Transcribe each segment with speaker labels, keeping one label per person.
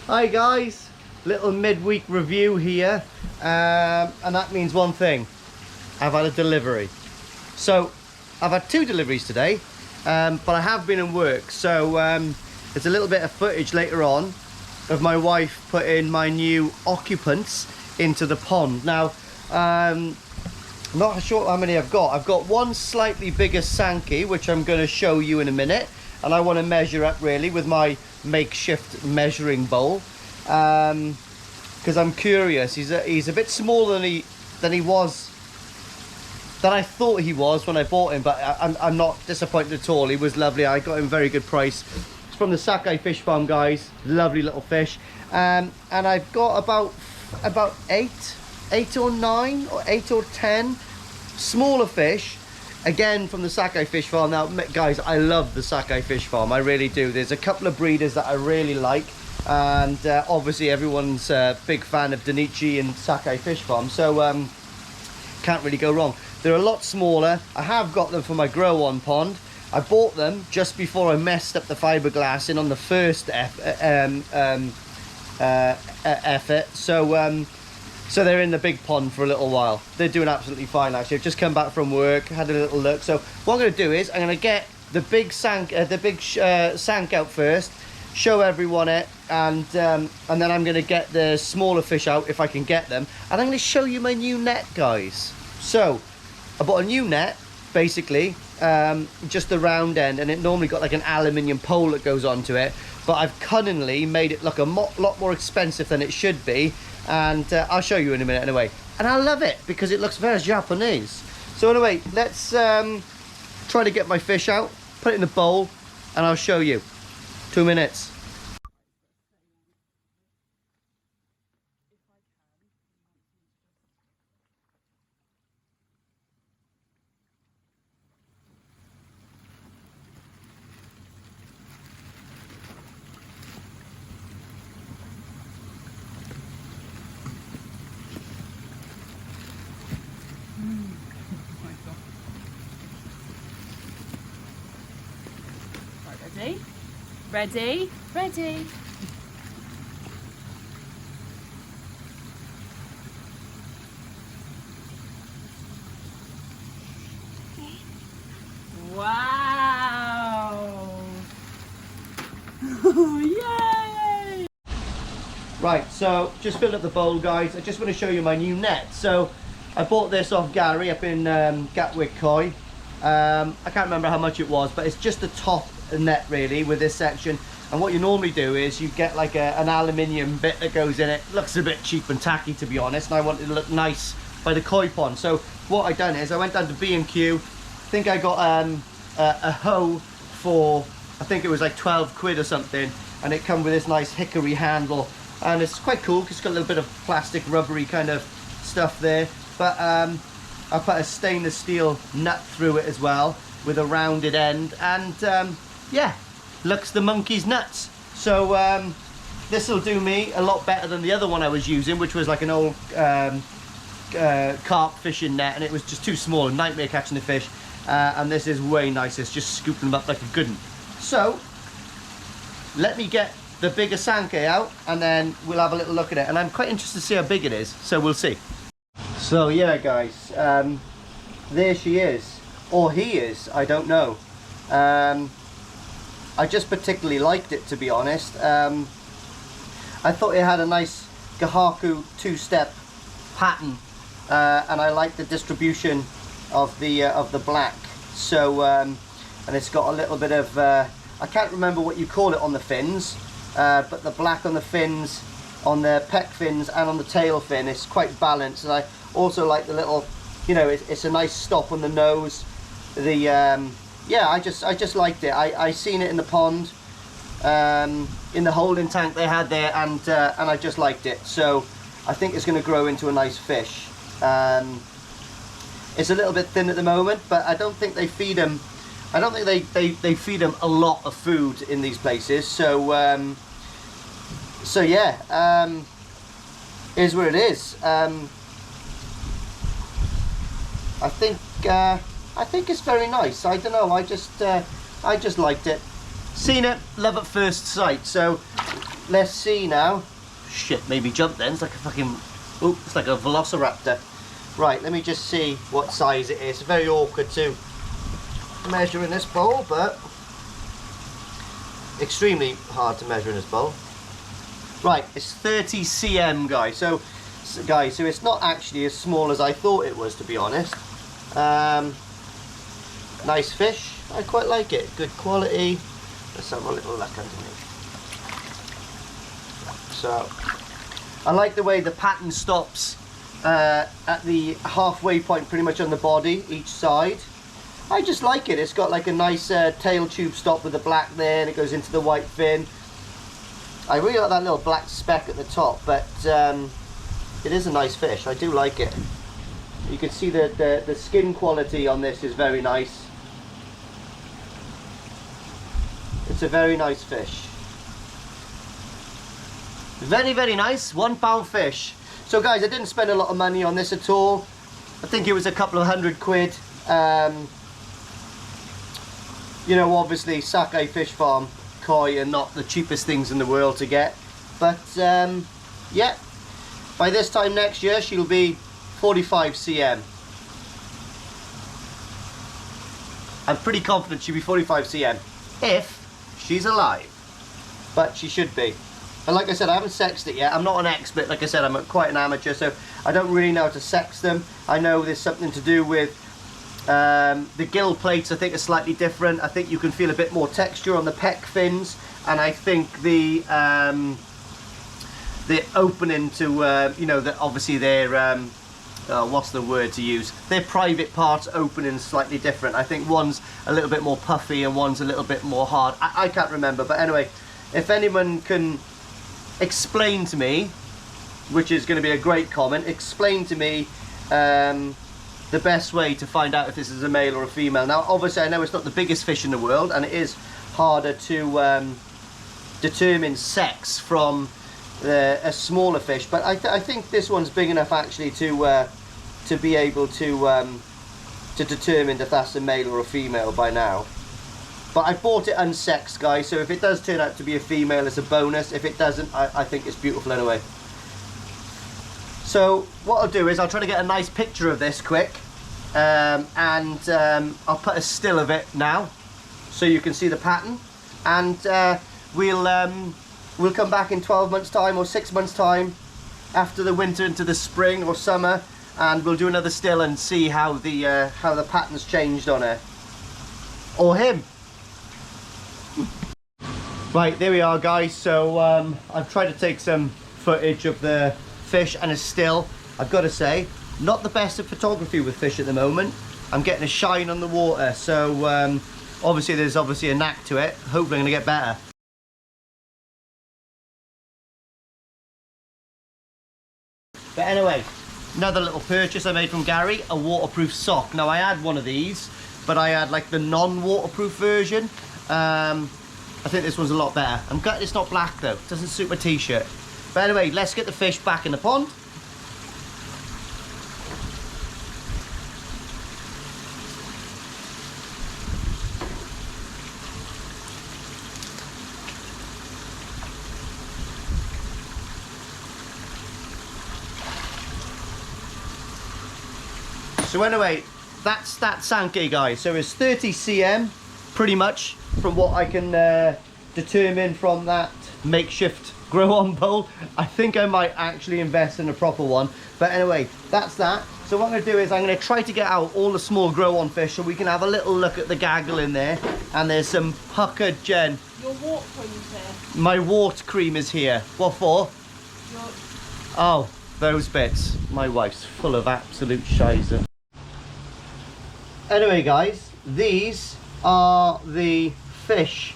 Speaker 1: Hi guys, little midweek review here, and that means one thing: I've had a delivery. So I've had two deliveries today, but I have been in work, so there's a little bit of footage later on of my wife putting my new occupants into the pond. Now, I'm not sure how many I've got. I've got one slightly bigger Sankey, which I'm going to show you in a minute, and I want to measure up really with my makeshift measuring bowl, because I'm curious. He's a bit smaller than he was, than I thought he was when I bought him, but I'm not disappointed at all. He was lovely. I got him a very good price. It's from the SANKE fish farm, guys. Lovely little fish. And I've got about eight or 9 or 8 or 10 smaller fish, again from the SANKE fish farm. Now guys, I love the SANKE fish farm, I really do. There's a couple of breeders that I really like, and obviously everyone's a big fan of Danichi and SANKE fish farm, so can't really go wrong. They're a lot smaller. I have got them for my grow on pond. I bought them just before I messed up the fiberglass in on the first effort, so they're in the big pond for a little while. They're doing absolutely fine actually. I've just come back from work, had a little look. So what I'm going to do is I'm going to get the big Sank out first, show everyone it, and then I'm going to get the smaller fish out if I can get them, and I'm going to show you my new net, guys. So I bought a new net, basically, just the round end, and it normally got like an aluminium pole that goes onto it, but I've cunningly made it look a lot more expensive than it should be. And I'll show you in a minute anyway, and I love it because it looks very Japanese. So anyway, let's try to get my fish out, put it in the bowl, and I'll show you. 2 minutes.
Speaker 2: Ready? Ready? Wow! Yay!
Speaker 1: Right, so just filled up the bowl, guys. I just want to show you my new net. So I bought this off Gary up in Gatwick Koi. I can't remember how much it was, but it's just the top net really with this section. And what you normally do is you get like an aluminium bit that goes in it. Looks a bit cheap and tacky, to be honest, and I wanted it to look nice by the koi pond. So what I done is I went down to B&Q. I think I got a hoe for, I think it was like 12 quid or something, and it come with this nice hickory handle, and it's quite cool because it's got a little bit of plastic rubbery kind of stuff there. But I put a stainless steel nut through it as well with a rounded end, and yeah, looks the monkey's nuts. So this will do me a lot better than the other one I was using, which was like an old carp fishing net, and it was just too small, a nightmare catching the fish. And this is way nicer, it's just scooping them up like a good one. So let me get the bigger Sankey out, and then we'll have a little look at it, and I'm quite interested to see how big it is, so we'll see. So yeah guys, there she is, or he is, I don't know. I just particularly liked it, to be honest. I thought it had a nice Gahaku two-step pattern, and I like the distribution of the black. So and it's got a little bit of I can't remember what you call it on the fins, but the black on the fins, on the pec fins and on the tail fin, is quite balanced. And I also like the little, you know, it's a nice stop on the nose. The yeah, I just liked it. I seen it in the pond, in the holding tank they had there, and I just liked it. So I think it's going to grow into a nice fish. It's a little bit thin at the moment, but I don't think they feed them. I don't think they feed them a lot of food in these places. So so yeah, is where it is. I think it's very nice. I don't know. I just liked it. Seen it, love at first sight. So let's see now. Shit, maybe jump then. It's like a fucking, oh, it's like a velociraptor. Right, let me just see what size it is. It's very awkward to measure in this bowl, but extremely hard to measure in this bowl. Right, it's 30 cm, guys. So it's not actually as small as I thought it was, to be honest. Nice fish. I quite like it. Good quality. Let's have a little look underneath. So, I like the way the pattern stops at the halfway point, pretty much on the body, each side. I just like it. It's got like a nice tail tube stop with the black there, and it goes into the white fin. I really like that little black speck at the top, but it is a nice fish. I do like it. You can see the skin quality on this is very nice. It's a very nice fish. Very, very nice. £1 fish. So guys, I didn't spend a lot of money on this at all. I think it was a couple of £100. You know, obviously Sake Fish Farm koi are not the cheapest things in the world to get, but yeah, by this time next year she'll be 45 cm. I'm pretty confident she'll be 45 cm if she's alive, but she should be. And like I said, I haven't sexed it yet. I'm not an expert. Like I said, I'm quite an amateur, so I don't really know how to sex them. I know there's something to do with the gill plates. I think are slightly different. I think you can feel a bit more texture on the pec fins, and I think the opening to you know, that obviously their what's the word to use? Their private parts opening slightly different. I think one's a little bit more puffy and one's a little bit more hard. I can't remember, but anyway, if anyone can explain to me, which is going to be a great comment, explain to me the best way to find out if this is a male or a female. Now obviously I know it's not the biggest fish in the world, and it is harder to determine sex from a smaller fish, but I think this one's big enough actually to be able to determine if that's a male or a female by now. But I bought it unsexed, guys, so if it does turn out to be a female, it's a bonus. If it doesn't, I think it's beautiful anyway. So what I'll do is I'll try to get a nice picture of this quick, and I'll put a still of it now so you can see the pattern, and we'll come back in 12 months time or 6 months time after the winter into the spring or summer, and we'll do another still and see how the pattern's changed on her or him. Right, there we are, guys. So I've tried to take some footage of the fish, and it's still, I've got to say, not the best at photography with fish at the moment. I'm getting a shine on the water, so obviously there's a knack to it. Hopefully I'm going to get better. But anyway, another little purchase I made from Gary, a waterproof sock. Now I had one of these, but I had like the non-waterproof version. I think this one's a lot better. I'm gutted it's not black though. It doesn't suit my t-shirt. But anyway, let's get the fish back in the pond. So anyway, that's that Sanke, guys. So it's 30 cm, pretty much, from what I can determine from that makeshift grow-on bowl. I think I might actually invest in a proper one. But anyway, that's that. So what I'm going to do is I'm going to try to get out all the small grow-on fish so we can have a little look at the gaggle in there. And there's some puckered Jen.
Speaker 2: Your wart cream's here.
Speaker 1: My wart cream is here. What for? Oh, those bits. My wife's full of absolute shizer. Anyway, guys, these are the fish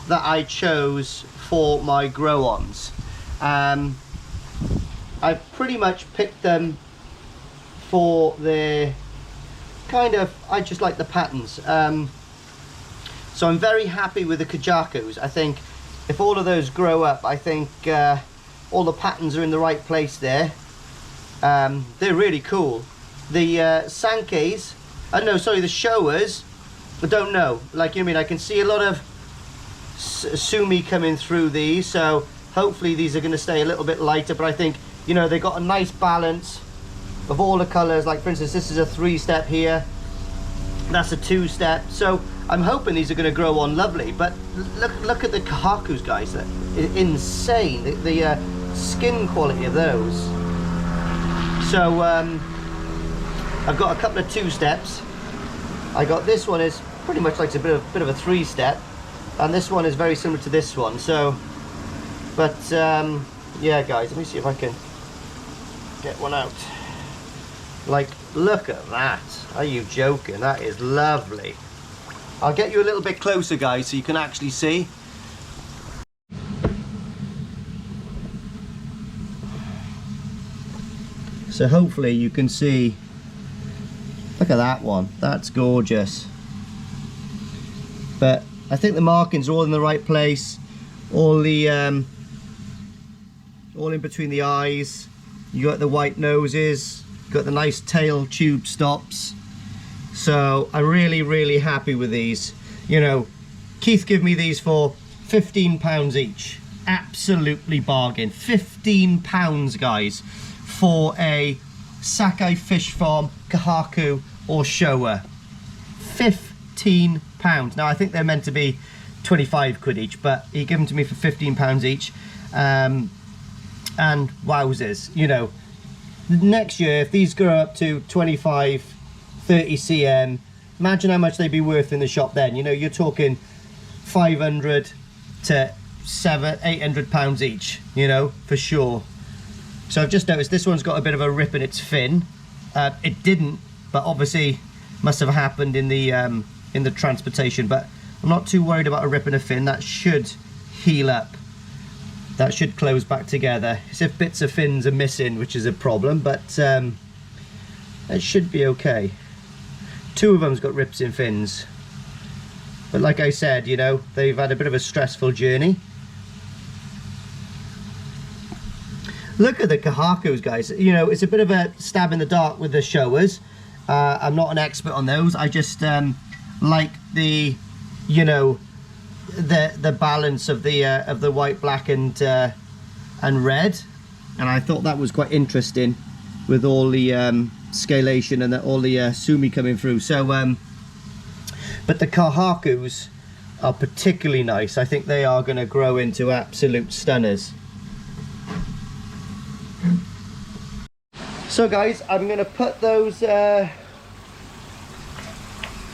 Speaker 1: that I chose for my grow-ons. I pretty much picked them for their kind of, I just like the patterns. So I'm very happy with the Kajakus. I think if all of those grow up, I think all the patterns are in the right place there. They're really cool. The Sankes, no, sorry, the showers, I don't know. Like, you mean, I can see a lot of sumi coming through these, so hopefully these are going to stay a little bit lighter, but I think, you know, they got a nice balance of all the colors. Like, for instance, this is a 3-step here, that's a 2-step, so I'm hoping these are going to grow on lovely. But look at the kahakus, guys. They're insane, the skin quality of those. So I've got a couple of 2-steps. I got this one is pretty much like a bit of a 3-step, and this one is very similar to this one. So, but yeah, guys, let me see if I can get one out. Like, look at that. Are you joking? That is lovely. I'll get you a little bit closer, guys, so you can actually see. So hopefully you can see. Look at that one. That's gorgeous. But I think the markings are all in the right place. All the all in between the eyes. You got the white noses. You got the nice tail tube stops. So I'm really happy with these. You know, Keith gave me these for £15 each. Absolutely bargain. £15, guys, for a Sake fish farm kahaku or showa. £15. Now I think they're meant to be 25 quid each, but he gave them to me for £15 each. And wowzers, you know, next year if these grow up to 25, 30 cm, imagine how much they'd be worth in the shop then. You know, you're talking 500 to 800 pounds each, you know, for sure. So I've just noticed this one's got a bit of a rip in its fin. It didn't, but obviously must have happened in the transportation. But I'm not too worried about a rip in a fin. That should heal up. That should close back together. It's if bits of fins are missing, which is a problem, but it should be okay. 2 of them's got rips in fins. But like I said, you know, they've had a bit of a stressful journey. Look at the kahakus, guys. You know, it's a bit of a stab in the dark with the showas. I'm not an expert on those. I just like the, you know, the balance of the white, black, and red, and I thought that was quite interesting with all the scalation and all the sumi coming through. So, but the kahakus are particularly nice. I think they are going to grow into absolute stunners. So guys, I'm going to put those, I'm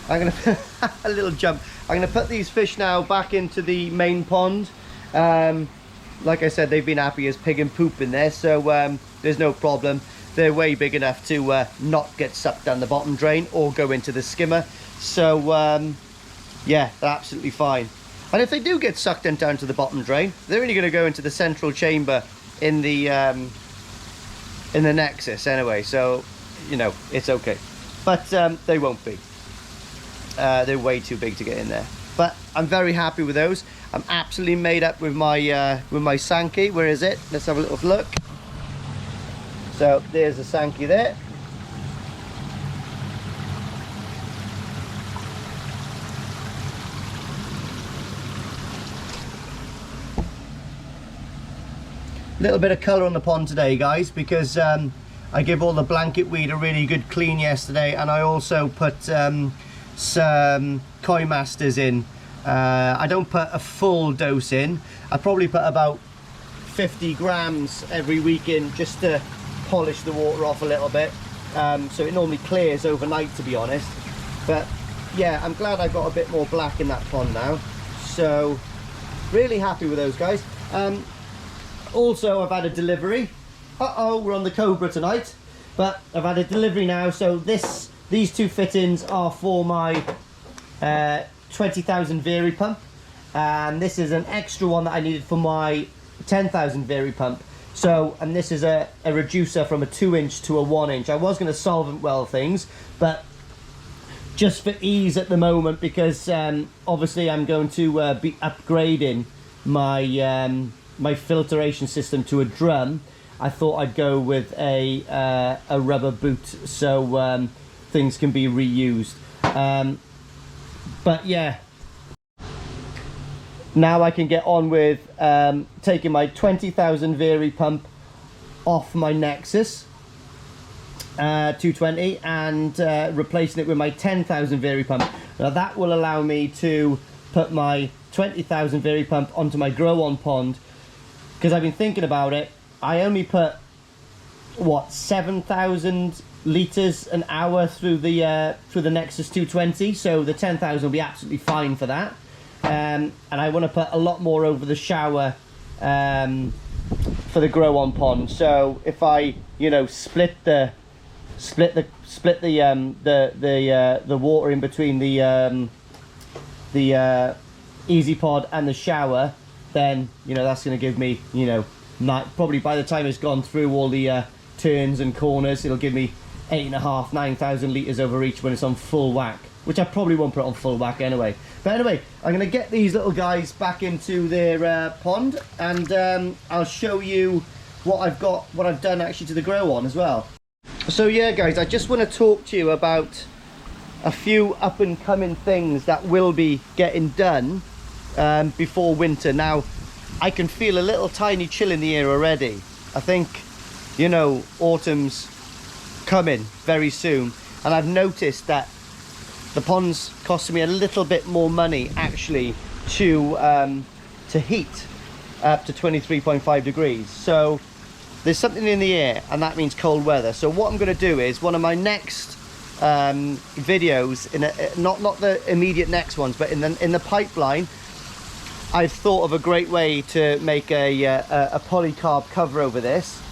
Speaker 1: going to, a little jump, I'm going to put these fish now back into the main pond. Like I said, they've been happy as pig and poop in there, so there's no problem. They're way big enough to not get sucked down the bottom drain or go into the skimmer. So yeah, they're absolutely fine. And if they do get sucked down to the bottom drain, they're only going to go into the central chamber in the nexus anyway, so you know, it's okay. But they won't be. They're way too big to get in there. But I'm very happy with those. I'm absolutely made up with my Sanke. Where is it? Let's have a little look. So there's the Sanke there. Little bit of colour on the pond today, guys, because I give all the blanket weed a really good clean yesterday, and I also put some koi masters in. I don't put a full dose in. I probably put about 50 grams every week in, just to polish the water off a little bit, so it normally clears overnight, to be honest. But yeah, I'm glad I got a bit more black in that pond now, so really happy with those guys. Also, I've had a delivery. We're on the Cobra tonight, but I've had a delivery now. So these 2 fittings are for my 20,000 Vary pump, and this is an extra one that I needed for my 10,000 Vary pump. So, and this is a reducer from a 2-inch to a 1-inch. I was going to solvent weld things, but just for ease at the moment, because obviously I'm going to be upgrading my my filtration system to a drum, I thought I'd go with a rubber boot, so things can be reused. But yeah, now I can get on with taking my 20,000 Vary pump off my Nexus 220 and replacing it with my 10,000 Vary pump. Now that will allow me to put my 20,000 Vary pump onto my grow-on pond, because I've been thinking about it. I only put, what, 7,000 litres an hour through the Nexus 220, so the 10,000 will be absolutely fine for that. And I want to put a lot more over the shower for the grow-on pond. So if I, you know, split the water in between the Easy Pod and the shower, then, you know, that's going to give me, you know, probably by the time it's gone through all the turns and corners, it'll give me 8,500, 9,000 litres over each when it's on full whack, which I probably won't put on full whack anyway. But anyway, I'm going to get these little guys back into their pond, and I'll show you what I've done actually to the grow on as well. So yeah guys, I just want to talk to you about a few up and coming things that will be getting done before winter. Now, I can feel a little tiny chill in the air already. I think, you know, autumn's coming very soon, and I've noticed that the pond's costing me a little bit more money actually to heat up to 23.5 degrees. So there's something in the air, and that means cold weather. So what I'm going to do is, one of my next videos, not the immediate next ones, but in the pipeline, I've thought of a great way to make a polycarb cover over this.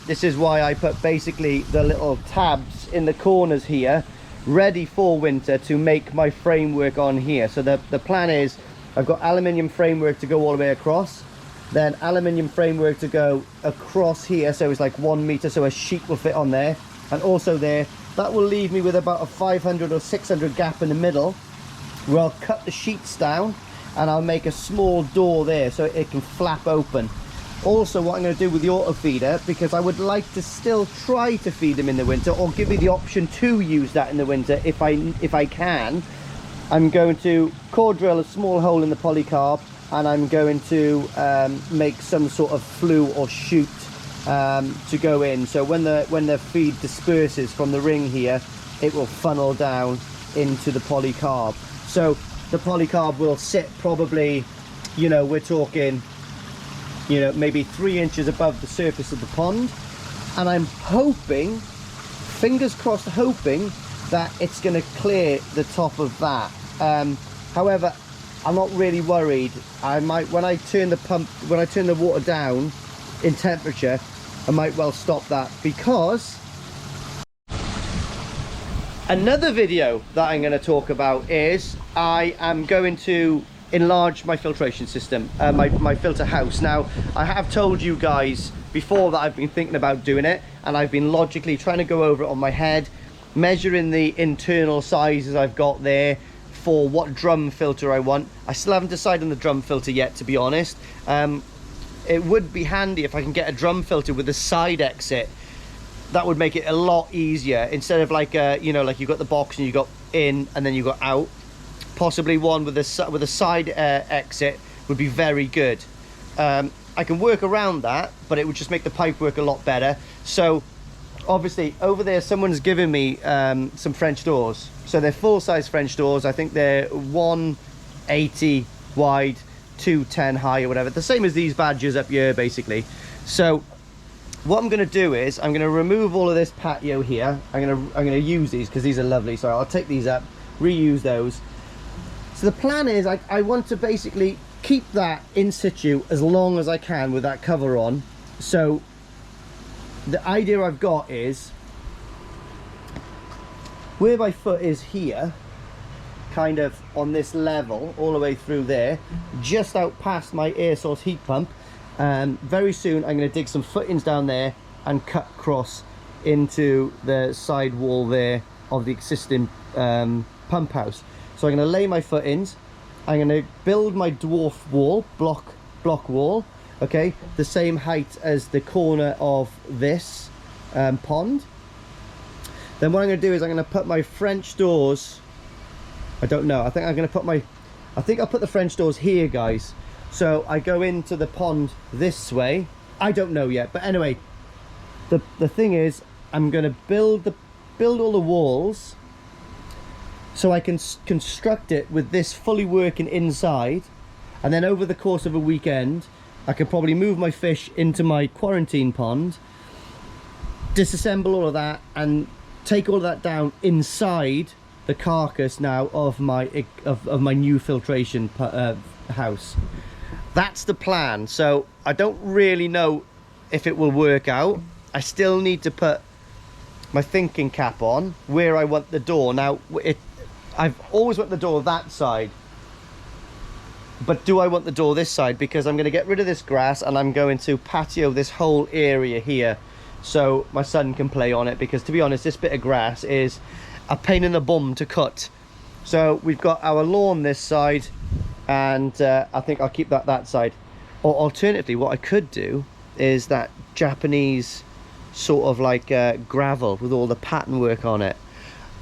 Speaker 1: This is why I put basically the little tabs in the corners here, ready for winter, to make my framework on here. So the plan is, I've got aluminium framework to go all the way across, then aluminium framework to go across here, so it's like 1 meter, so a sheet will fit on there, and also there. That will leave me with about a 500 or 600 gap in the middle, where I'll cut the sheets down and I'll make a small door there so it can flap open. Also, what I'm going to do with the auto feeder, because I would like to still try to feed them in the winter, or give me the option to use that in the winter if I can, I'm going to core drill a small hole in the polycarb, and I'm going to make some sort of flue or chute to go in, so when the feed disperses from the ring here, it will funnel down into the polycarb. So the polycarb will sit probably, you know, we're talking, you know, maybe 3 inches above the surface of the pond, and I'm hoping, fingers crossed, hoping that it's going to clear the top of that. However, I'm not really worried. I might, when I turn the water down in temperature, I might well stop that, because another video that I'm going to talk about is I am going to enlarge my filtration system, my filter house. Now, I have told you guys before that I've been thinking about doing it, and I've been logically trying to go over it on my head, measuring the internal sizes I've got there for what drum filter I want. I still haven't decided on the drum filter yet, to be honest. It would be handy if I can get a drum filter with a side exit. That would make it a lot easier, instead of like you know, like you've got the box and you got in and then you got out. Possibly one with a side exit would be very good. I can work around that, but it would just make the pipe work a lot better. So obviously over there someone's given me some French doors. So they're full-size French doors. I think they're 180 wide, 210 high or whatever, the same as these badges up here basically. So what I'm going to do is I'm going to remove all of this patio here. I'm going to use these because these are lovely, so I'll take these up, reuse those. So the plan is I want to basically keep that in situ as long as I can with that cover on. So the idea I've got is, where my foot is here, kind of on this level all the way through there, just out past my air source heat pump, very soon I'm going to dig some footings down there and cut across into the side wall there of the existing pump house. So I'm going to lay my footings, I'm going to build my dwarf wall, block wall, okay, the same height as the corner of this pond. Then what I'm going to do is I'm going to put my French doors, I don't know, I think I'm going to put my I think I'll put the French doors here, guys. So I go into the pond this way. I don't know yet, but anyway, the thing is, I'm going to build all the walls so I can construct it with this fully working inside, and then over the course of a weekend I can probably move my fish into my quarantine pond, disassemble all of that and take all of that down inside the carcass now of my new filtration house. That's the plan. So I don't really know if it will work out. I still need to put my thinking cap on where I want the door. Now I've always want the door that side, but do I want the door this side? Because I'm going to get rid of this grass and I'm going to patio this whole area here so my son can play on it, because to be honest, this bit of grass is a pain in the bum to cut. So we've got our lawn this side, and I think I'll keep that side. Or alternatively, what I could do is that Japanese sort of like gravel with all the pattern work on it.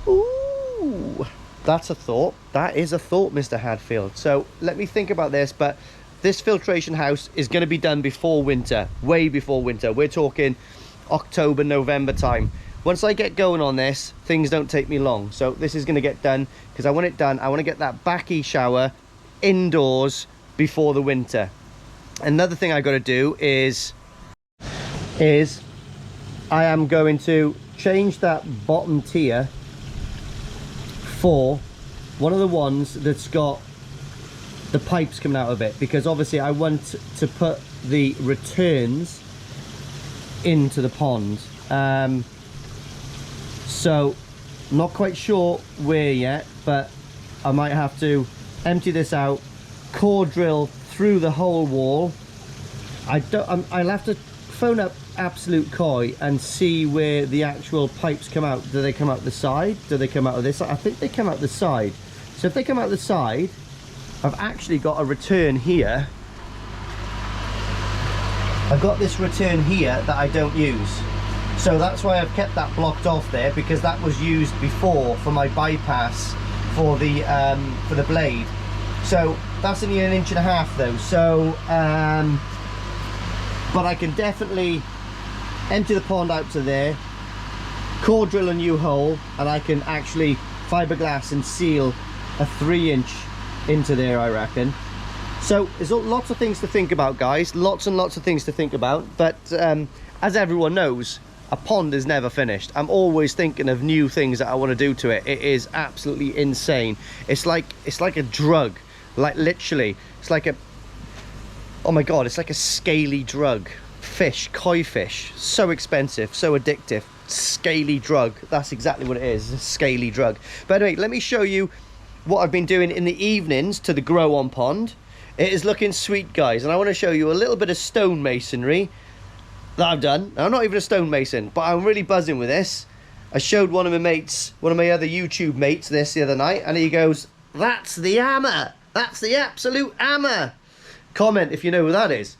Speaker 1: Ooh, that's a thought. That is a thought, Mr. Hadfield. So let me think about this. But this filtration house is going to be done before winter, way before winter. We're talking October, November time. Once I get going on this, things don't take me long. So this is going to get done because I want it done. I want to get that backy shower indoors before the winter. Another thing I got to do is I am going to change that bottom tier for one of the ones that's got the pipes coming out of it, because obviously I want to put the returns into the pond. So I'm not quite sure where yet, but I might have to empty this out, core drill through the whole wall. I'll have to phone up Absolute Koi and see where the actual pipes come out. Do they come out the side? Do they come out of this side? I think they come out the side. So if they come out the side, I've actually got a return here. I've got this return here that I don't use. So that's why I've kept that blocked off there, because that was used before for my bypass for the blade. So that's only 1.5 inches though. So but I can definitely empty the pond out to there, core drill a new hole, and I can actually fiberglass and seal a 3-inch into there, I reckon. So there's lots of things to think about, guys. Lots and lots of things to think about. But as everyone knows, a pond is never finished. I'm always thinking of new things that I want to do to it. It is absolutely insane. It's like a drug. Like literally, it's like a, oh my god, it's like a scaly drug. Fish, koi fish, so expensive, so addictive. Scaly drug, that's exactly what it is, a scaly drug. But anyway, let me show you what I've been doing in the evenings to the grow on pond. It is looking sweet, guys, and I want to show you a little bit of stonemasonry that I've done. Now, I'm not even a stonemason, but I'm really buzzing with this. I showed one of my mates, one of my other YouTube mates, this the other night, and he goes, "That's the hammer, that's the absolute hammer." Comment if you know who that is.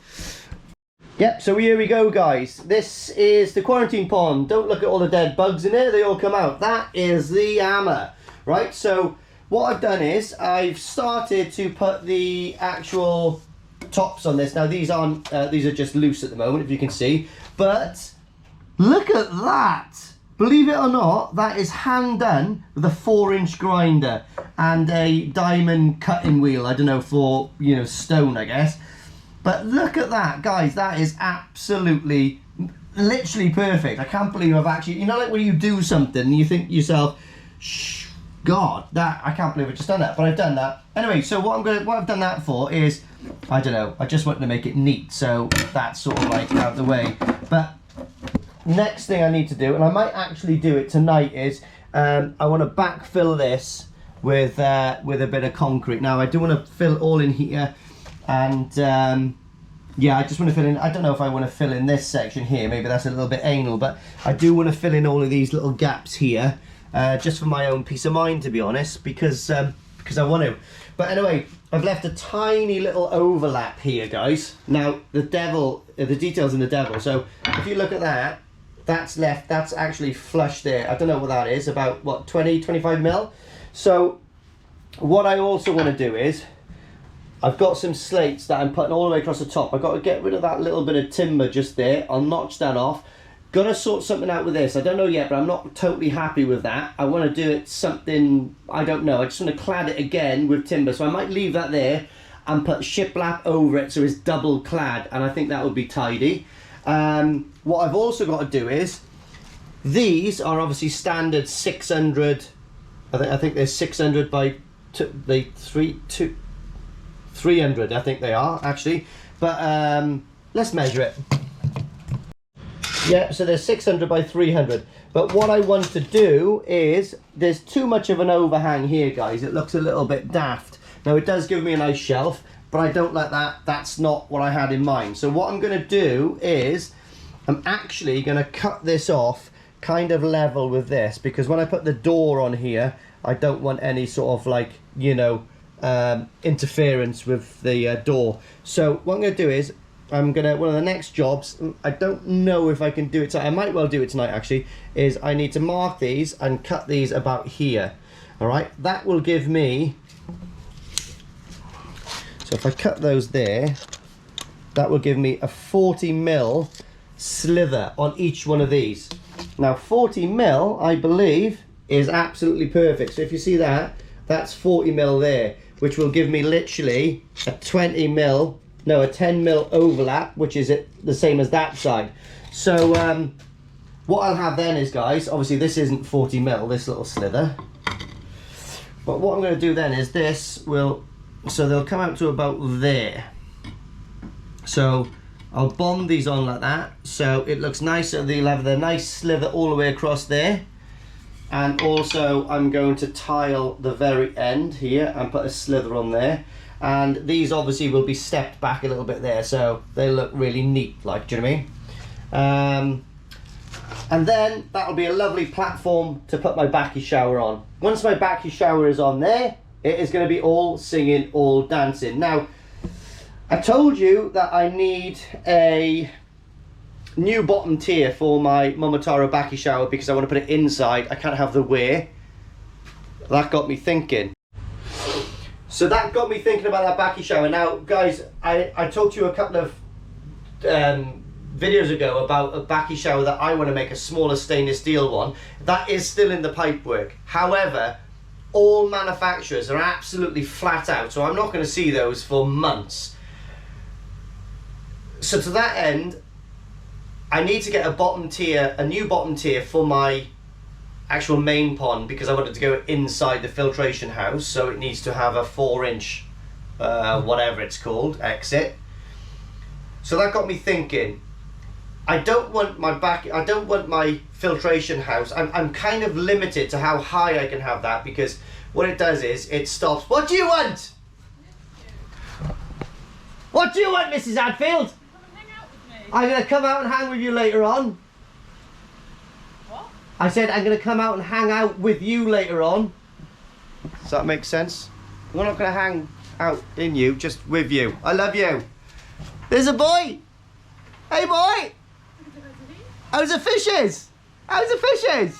Speaker 1: Yep, so here we go, guys. This is the quarantine pond. Don't look at all the dead bugs in there, they all come out. That is the hammer. Right, so what I've done is I've started to put the actual tops on this. Now these are just loose at the moment, if you can see, but look at that. Believe it or not, that is hand done with a 4-inch grinder and a diamond cutting wheel. I don't know, for, you know, stone, I guess. But look at that, guys. That is absolutely, literally perfect. I can't believe I've actually, you know, like when you do something and you think to yourself, shh, God, that, I can't believe I've just done that, but I've done that. Anyway, so what I've done that for is, I don't know, I just wanted to make it neat, so that's sort of like out of the way. But next thing I need to do, and I might actually do it tonight, is I want to backfill this with a bit of concrete. Now I do want to fill all in here, and yeah, I just want to fill in, I don't know if I want to fill in this section here, maybe that's a little bit anal, but I do want to fill in all of these little gaps here, just for my own peace of mind, to be honest, because I want to. But anyway, I've left a tiny little overlap here, guys. Now the details in the devil, so if you look at that, that's left, that's actually flush there. I don't know what that is, about what, 20-25 mil. So what I also want to do is I've got some slates that I'm putting all the way across the top. I've got to get rid of that little bit of timber just there. I'll notch that off. Gonna sort something out with this. I don't know yet, but I'm not totally happy with that. I want to do it something, I don't know. I just want to clad it again with timber. So I might leave that there and put shiplap over it so it's double clad. And I think that would be tidy. What I've also got to do is, these are obviously standard 600. I think they're 600 by 300. I think they are actually. But let's measure it. Yeah, so they're 600 by 300. But what I want to do is, there's too much of an overhang here, guys. It looks a little bit daft. Now it does give me a nice shelf, but I don't like that. That's not what I had in mind. So what I'm going to do is, I'm actually going to cut this off kind of level with this, because when I put the door on here, I don't want any sort of like, you know, interference with the door. So what I'm going to do is, I'm gonna, one of the next jobs, I don't know if I can do it tonight, I might well do it tonight actually, is I need to mark these and cut these about here. Alright, that will give me, so if I cut those there, that will give me a 40mm slither on each one of these. Now 40mm, I believe, is absolutely perfect. So if you see that, that's 40mm there, which will give me literally a 20mm, no, a 10mm overlap, which is the same as that side. So what I'll have then is, guys, obviously this isn't 40mm, this little slither. But what I'm going to do then is this will, so they'll come out to about there. So I'll bond these on like that, so it looks nice, so they'll have the nice slither all the way across there. And also I'm going to tile the very end here and put a slither on there. And these obviously will be stepped back a little bit there, so they look really neat, like, do you know what I mean? And then that'll be a lovely platform to put my backy shower on. Once my backy shower is on there, it is going to be all singing, all dancing. Now, I told you that I need a new bottom tier for my Momotaro backy shower because I want to put it inside. I can't have the wear. That got me thinking. So that got me thinking about that backy shower. Now, guys, I talked to you a couple of videos ago about a backy shower that I want to make, a smaller stainless steel one. That is still in the pipework. However, all manufacturers are absolutely flat out, so I'm not going to see those for months. So to that end, I need to get a bottom tier, a new bottom tier for my actual main pond, because I wanted to go inside the filtration house, so it needs to have a 4-inch whatever it's called exit. So that got me thinking, I don't want my filtration house, I'm kind of limited to how high I can have that, because what it does is it stops. What do you want? What do you want, Mrs. Hadfield?
Speaker 2: Come and hang out with me.
Speaker 1: I'm going to come out and hang with you later on.
Speaker 2: What?
Speaker 1: I said I'm going to come out and hang out with you later on. Does that make sense? We're not going to hang out in you, just with you. I love you. There's a boy. Hey boy. How's the fishes? How's the fishes?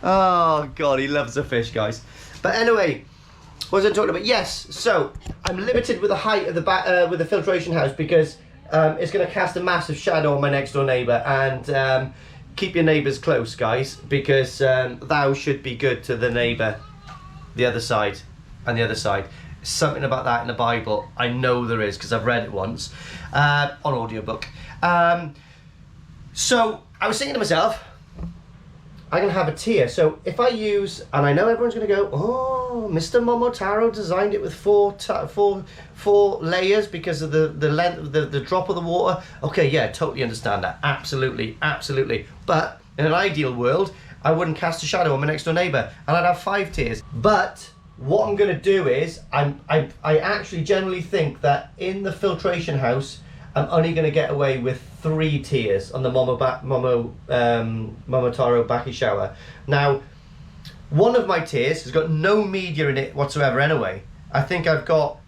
Speaker 1: Oh God, he loves the fish, guys. But anyway, what was I talking about? Yes, so I'm limited with the height of the with the filtration house, because it's going to cast a massive shadow on my next door neighbour. And keep your neighbours close, guys, because thou should be good to the neighbour, the other side, and the other side. Something about that in the Bible, I know there is, because I've read it once on audiobook. So I was thinking to myself, I'm going to have a tier. So if I use, and I know everyone's going to go, oh, Mr. Momotaro designed it with four layers because of the length, the drop of the water. Okay, yeah, totally understand that. Absolutely, absolutely. But in an ideal world, I wouldn't cast a shadow on my next door neighbour, and I'd have 5 tiers. But what I'm going to do is, I actually generally think that in the filtration house, I'm only going to get away with 3 tiers on the Momotaro backy shower. Now, one of my tiers has got no media in it whatsoever anyway. I think I've got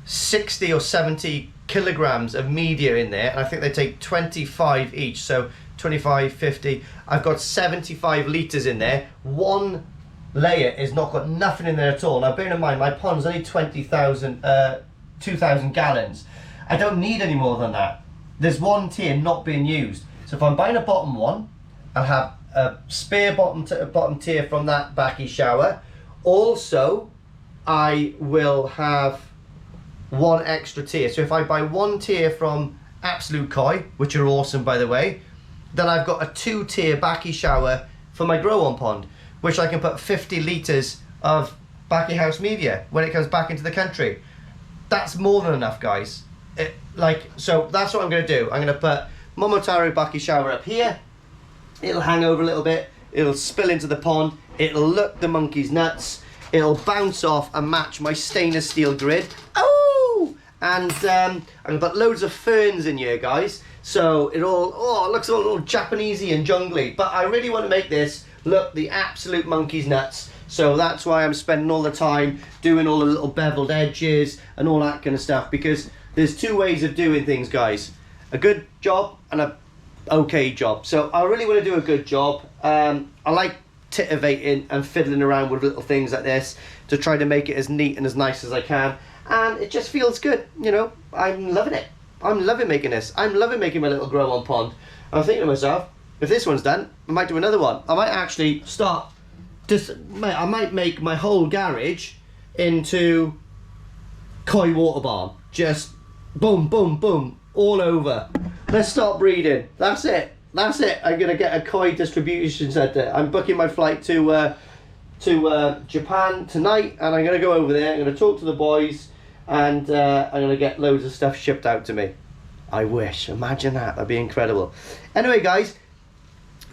Speaker 1: 60 or 70 kilograms of media in there, and I think they take 25 each, so 25, 50. I've got 75 litres in there. One layer is not got nothing in there at all. Now bearing in mind my pond's only 2,000 gallons. I don't need any more than that. There's one tier not being used. So if I'm buying a bottom one, I'll have a spare bottom tier from that backy shower. Also, I will have one extra tier. So if I buy one tier from Absolute Koi, which are awesome by the way, then I've got a 2-tier backy shower for my grow on pond, which I can put 50 litres of backy house media when it comes back into the country. That's more than enough, guys. So that's what I'm going to do. I'm going to put Momotaro backy shower up here. It'll hang over a little bit. It'll spill into the pond. It'll look the monkey's nuts. It'll bounce off and match my stainless steel grid. Oh! And I'm going to put loads of ferns in here, guys. So it looks all little Japanesey and jungly. But I really want to make this look the absolute monkey's nuts. So that's why I'm spending all the time doing all the little beveled edges and all that kind of stuff, because there's 2 ways of doing things, guys. A good job and a okay job. So I really want to do a good job. I like titivating and fiddling around with little things like this to try to make it as neat and as nice as I can. And it just feels good, you know. I'm loving it. I'm loving making this. I'm loving making my little grow on pond. I'm thinking to myself, if this one's done, I might do another one. I might actually I might make my whole garage into koi water barn. Just boom, boom, boom, all over. Let's start breeding. That's it. That's it. I'm gonna get a koi distribution centre. I'm booking my flight to Japan tonight, and I'm gonna go over there. I'm gonna talk to the boys, and I'm gonna get loads of stuff shipped out to me. I wish. Imagine that. That'd be incredible. Anyway, guys,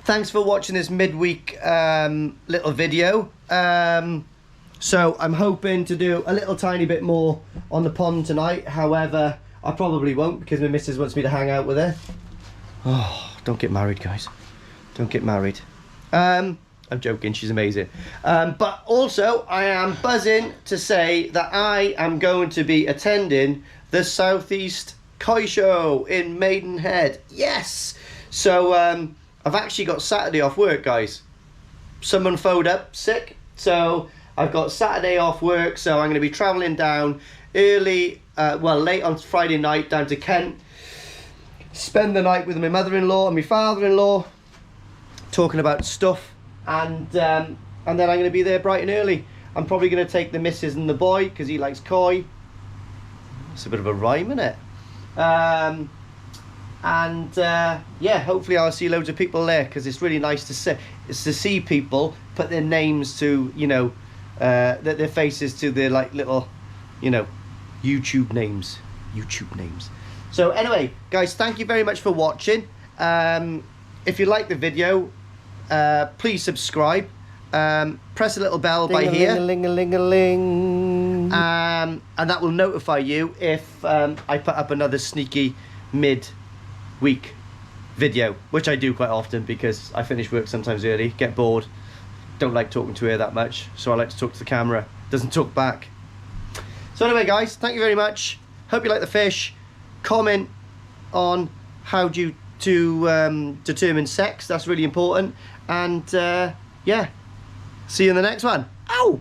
Speaker 1: thanks for watching this midweek little video. So I'm hoping to do a little tiny bit more on the pond tonight. However, I probably won't, because my missus wants me to hang out with her. Oh, don't get married, guys. Don't get married. I'm joking, she's amazing. But also, I am buzzing to say that I am going to be attending the Southeast Koi Show in Maidenhead. Yes! So, I've actually got Saturday off work, guys. Someone phoned up sick, so I've got Saturday off work, so I'm going to be travelling down late on Friday night down to Kent. Spend the night with my mother-in-law and my father-in-law, talking about stuff. And then I'm going to be there bright and early. I'm probably going to take the missus and the boy, because he likes koi. It's a bit of a rhyme, isn't it? Yeah, hopefully I'll see loads of people there, because it's really nice to see people put their names to, you know, their faces to their like little, you know, YouTube names. So anyway, guys, thank you very much for watching. If you like the video, please subscribe. Press the little bell by here, and that will notify you if I put up another sneaky mid-week video, which I do quite often, because I finish work sometimes early, get bored, don't like talking to her that much, so I like to talk to the camera. Doesn't talk back. So anyway, guys, thank you very much. Hope you like the fish. Comment on how to determine sex. That's really important. And yeah, see you in the next one. Ow!